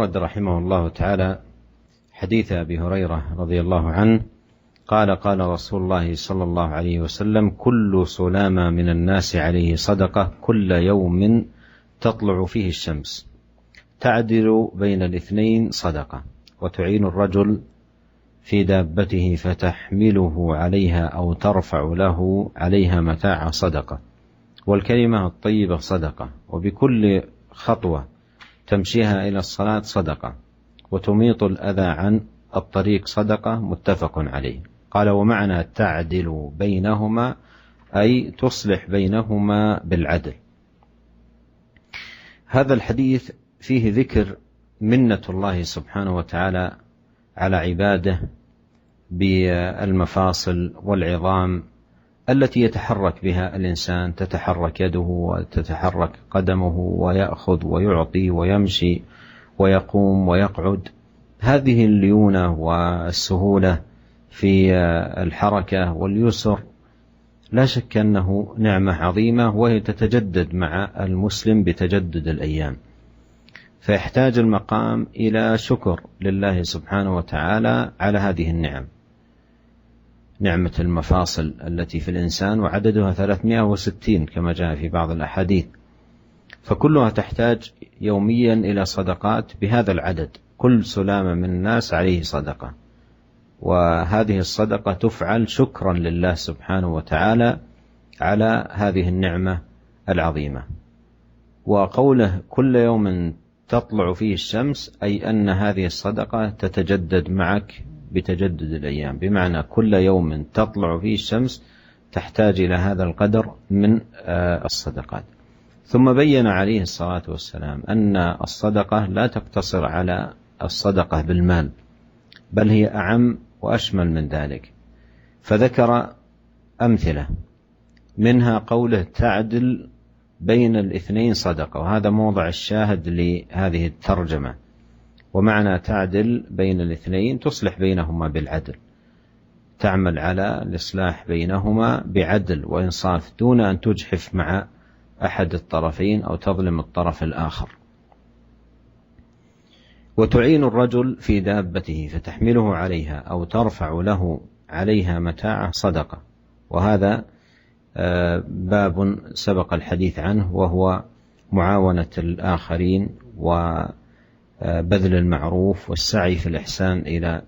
أورد رحمه الله تعالى حديث أبي هريرة رضي الله عنه قال قال رسول الله صلى الله عليه وسلم: كل سلامة من الناس عليه صدقة كل يوم تطلع فيه الشمس تعدل بين الاثنين صدقة، وتعين الرجل في دابته فتحمله عليها أو ترفع له عليها متاع صدقة، والكلمة الطيبة صدقة، وبكل خطوة تمشيها إلى الصلاة صدقة، وتميط الأذى عن الطريق صدقة. متفق عليه. قال: ومعنى تعدل بينهما أي تصلح بينهما بالعدل. هذا الحديث فيه ذكر منة الله سبحانه وتعالى على عباده بالمفاصل والعظام التي يتحرك بها الإنسان، تتحرك يده وتتحرك قدمه ويأخذ ويعطي ويمشي ويقوم ويقعد. هذه الليونة والسهولة في الحركة واليسر لا شك أنه نعمة عظيمة، وهي تتجدد مع المسلم بتجدد الأيام، فيحتاج المقام إلى شكر لله سبحانه وتعالى على هذه النعم، نعمة المفاصل التي في الإنسان وعددها 360 كما جاء في بعض الأحاديث، فكلها تحتاج يوميا إلى صدقات بهذا العدد. كل سلامة من الناس عليه صدقة، وهذه الصدقة تفعل شكرا لله سبحانه وتعالى على هذه النعمة العظيمة. وقوله كل يوم تطلع فيه الشمس أي أن هذه الصدقة تتجدد معك بتجدد الأيام، بمعنى كل يوم تطلع فيه الشمس تحتاج إلى هذا القدر من الصدقات. ثم بين عليه الصلاة والسلام أن الصدقة لا تقتصر على الصدقة بالمال، بل هي أعم وأشمل من ذلك، فذكر أمثلة منها قوله تعدل بين الاثنين صدقة، وهذا موضع الشاهد لهذه الترجمة. ومعنى تعدل بين الاثنين تصلح بينهما بالعدل، تعمل على الإصلاح بينهما بعدل وإنصاف دون أن تجحف مع أحد الطرفين أو تظلم الطرف الآخر. وتعين الرجل في دابته فتحمله عليها أو ترفع له عليها متاعه صدقة، وهذا باب سبق الحديث عنه، وهو معاونة الآخرين وبذل المعروف والسعي في الإحسان إلى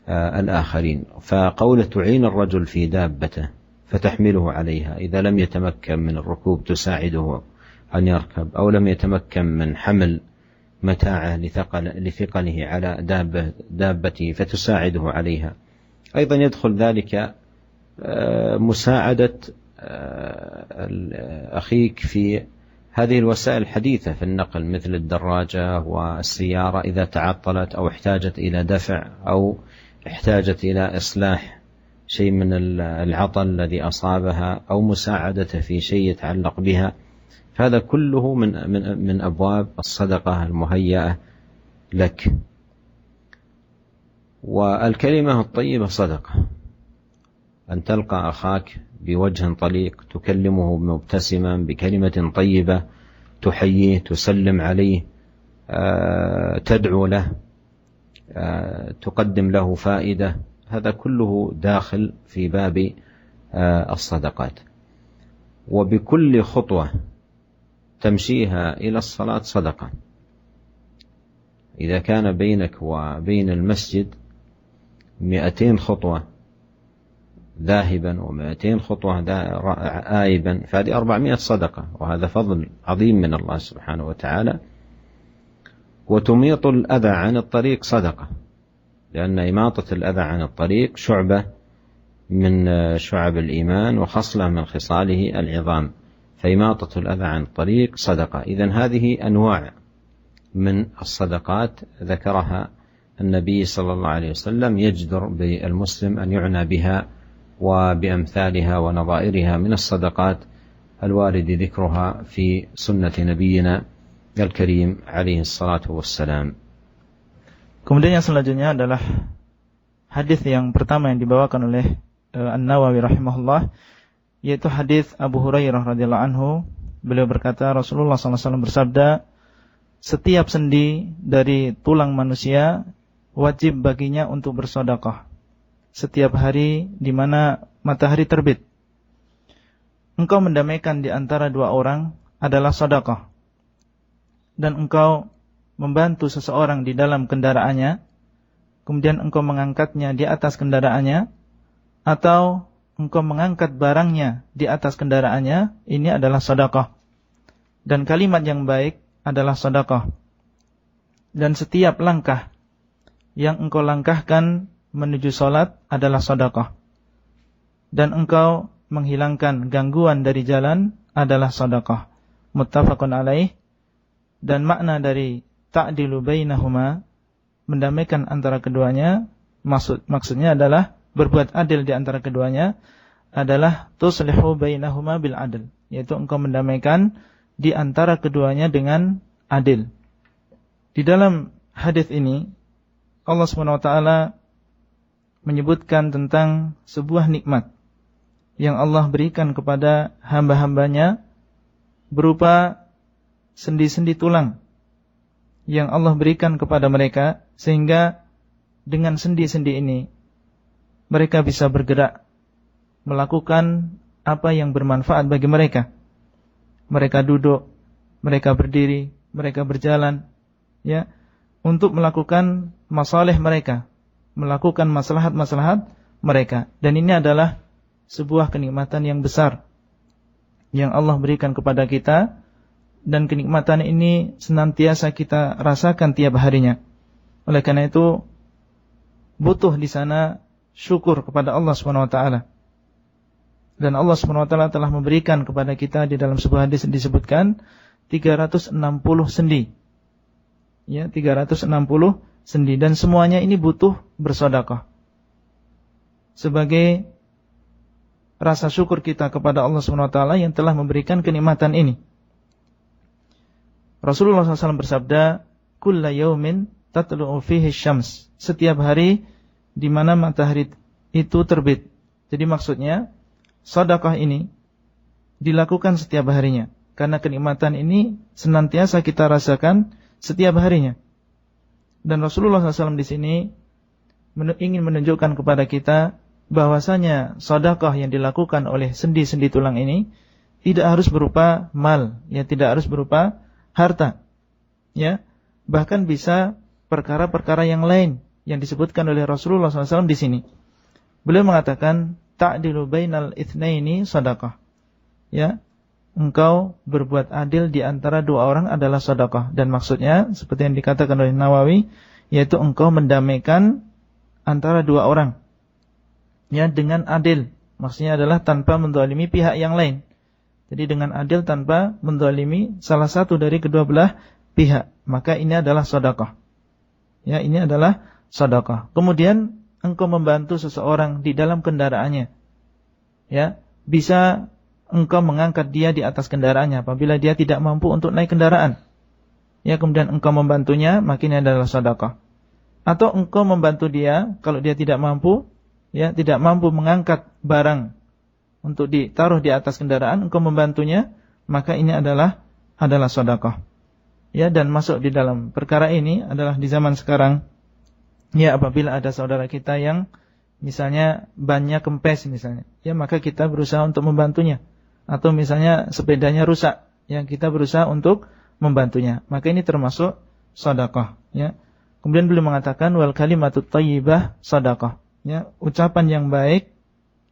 الآخرين. فقوله تعين الرجل في دابته فتحمله عليها، إذا لم يتمكن من الركوب تساعده أن يركب، أو لم يتمكن من حمل متاعه لثقله على دابته فتساعده عليها. أيضا يدخل ذلك مساعدة أخيك في هذه الوسائل الحديثة في النقل، مثل الدراجة والسيارة إذا تعطلت أو احتاجت إلى دفع أو احتاجت إلى إصلاح شيء من العطل الذي أصابها أو مساعدته في شيء يتعلق بها، هذا كله من أبواب الصدقة المهيئة لك. والكلمة الطيبة صدقة، أن تلقى أخاك بوجه طليق تكلمه مبتسما بكلمة طيبة، تحييه، تسلم عليه، تدعو له، تقدم له فائدة، هذا كله داخل في باب الصدقات. وبكل خطوة تمشيها إلى الصلاة صدقة. إذا كان بينك وبين المسجد 200 خطوة ذاهبا و200 خطوة آيبا، فهذه 400 صدقة، وهذا فضل عظيم من الله سبحانه وتعالى. وتميط الأذى عن الطريق صدقة، لأن إماطة الأذى عن الطريق شعبة من شعب الإيمان وخصلة من خصاله العظام، فإماطة الأذى عن الطريق صدقة. إذن هذه أنواع من الصدقات ذكرها النبي صلى الله عليه وسلم، يجدر بالمسلم أن يعنى بها وبأمثالها ونظائرها من الصدقات الوارد ذكرها في سنة نبينا الكريم عليه الصلاة والسلام. Kemudian yang selanjutnya adalah hadis yang pertama yang dibawakan oleh An-Nawawi rahimahullah, yaitu hadis Abu Hurairah radhiyallahu anhu. Beliau berkata, Rasulullah SAW bersabda, setiap sendi dari tulang manusia wajib baginya untuk bersedekah. Setiap hari di mana matahari terbit, engkau mendamaikan di antara dua orang adalah sedekah. Dan engkau membantu seseorang di dalam kendaraannya, kemudian engkau mengangkatnya di atas kendaraannya, atau engkau mengangkat barangnya di atas kendaraannya, ini adalah sedekah. Dan kalimat yang baik adalah sedekah. Dan setiap langkah yang engkau langkahkan menuju salat adalah sedekah. Dan engkau menghilangkan gangguan dari jalan adalah sedekah. Muttafaqun alaih. Dan makna dari ta'dilu bainahuma, mendamaikan antara keduanya, maksudnya adalah berbuat adil di antara keduanya, adalah tuslihu bainahuma bil adl, yaitu engkau mendamaikan di antara keduanya dengan adil. Di dalam hadis ini Allah SWT menyebutkan tentang sebuah nikmat yang Allah berikan kepada hamba-hambanya berupa sendi-sendi tulang yang Allah berikan kepada mereka, sehingga dengan sendi-sendi ini mereka bisa bergerak, melakukan apa yang bermanfaat bagi mereka. Mereka duduk, mereka berdiri, mereka berjalan, ya, untuk melakukan masalih mereka, melakukan maslahat-maslahat mereka. Dan ini adalah sebuah kenikmatan yang besar yang Allah berikan kepada kita, dan kenikmatan ini senantiasa kita rasakan tiap harinya. Oleh karena itu butuh di sana syukur kepada Allah SWT. Dan Allah SWT telah memberikan kepada kita di dalam sebuah hadis disebutkan 360 sendi. Ya, 360 sendi, dan semuanya ini butuh bersedekah. Sebagai rasa syukur kita kepada Allah SWT yang telah memberikan kenikmatan ini. Rasulullah SAW bersabda, "Kulla yaumin tatlu'u fihi syams." Setiap hari di mana matahari itu terbit. Jadi maksudnya sedekah ini dilakukan setiap harinya, karena kenikmatan ini senantiasa kita rasakan setiap harinya. Dan Rasulullah SAW di sini ingin menunjukkan kepada kita bahwasanya sedekah yang dilakukan oleh sendi-sendi tulang ini tidak harus berupa mal, ya, tidak harus berupa harta, ya, bahkan bisa perkara-perkara yang lain yang disebutkan oleh Rasulullah SAW di sini. Beliau mengatakan ta'dilu bainal itsnaini sedekah. Ya, engkau berbuat adil di antara dua orang adalah sedekah, dan maksudnya seperti yang dikatakan oleh Nawawi, yaitu engkau mendamaikan antara dua orang. Ya, dengan adil. Maksudnya adalah tanpa menzalimi pihak yang lain. Jadi dengan adil tanpa menzalimi salah satu dari kedua belah pihak, maka ini adalah sedekah. Ya, ini adalah sedekah. Kemudian engkau membantu seseorang di dalam kendaraannya. Ya, bisa engkau mengangkat dia di atas kendaraannya apabila dia tidak mampu untuk naik kendaraan. Ya, kemudian engkau membantunya, maka ini adalah sedekah. Atau engkau membantu dia kalau dia tidak mampu, ya, tidak mampu mengangkat barang untuk ditaruh di atas kendaraan, engkau membantunya, maka ini adalah sedekah. Ya, dan masuk di dalam perkara ini adalah di zaman sekarang. Ya, apabila ada saudara kita yang misalnya bannya kempes misalnya, ya, maka kita berusaha untuk membantunya. Atau misalnya sepedanya rusak, yang kita berusaha untuk membantunya, maka ini termasuk sedekah. Ya. Kemudian beliau mengatakan wal kalimatut thayyibah sedekah. Ya, ucapan yang baik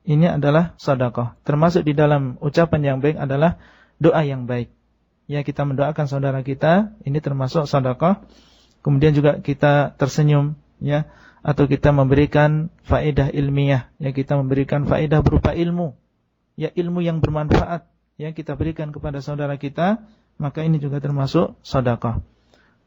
ini adalah sedekah. Termasuk di dalam ucapan yang baik adalah doa yang baik. Ya, kita mendoakan saudara kita, ini termasuk sedekah. Kemudian juga kita tersenyum, ya, atau kita memberikan faedah ilmiah, ya, kita memberikan faedah berupa ilmu, ya, ilmu yang bermanfaat, ya, kita berikan kepada saudara kita, maka ini juga termasuk sedekah.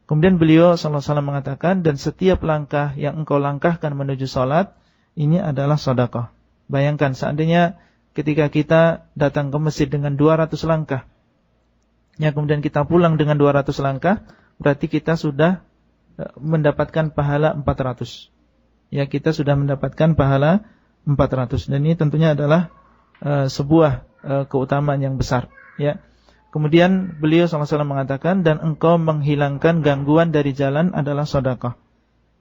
Kemudian beliau sallallahu alaihi wasallam mengatakan, dan setiap langkah yang engkau langkahkan menuju salat, ini adalah sedekah. Bayangkan seandainya ketika kita datang ke masjid dengan 200 langkah, ya, kemudian kita pulang dengan 200 langkah, berarti kita sudah mendapatkan pahala 400. Ya, kita sudah mendapatkan pahala 400. Dan ini tentunya adalah sebuah keutamaan yang besar. Ya, Kemudian beliau SAW mengatakan, dan engkau menghilangkan gangguan dari jalan adalah sedekah.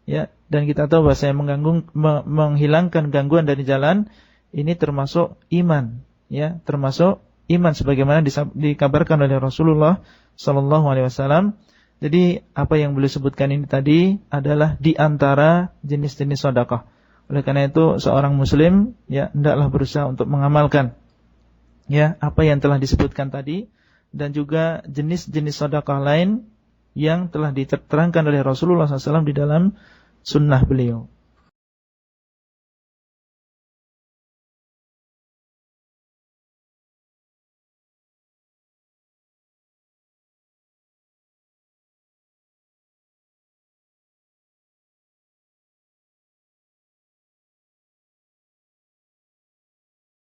Ya, dan kita tahu bahwa menghilangkan gangguan dari jalan ini termasuk iman, ya, termasuk iman sebagaimana dikabarkan oleh Rasulullah SAW. Jadi apa yang beliau sebutkan ini tadi adalah di antara jenis-jenis sedekah. Oleh karena itu seorang muslim ya hendaklah berusaha untuk mengamalkan ya apa yang telah disebutkan tadi, dan juga jenis-jenis sedekah lain yang telah diterangkan oleh Rasulullah SAW di dalam sunnah beliau.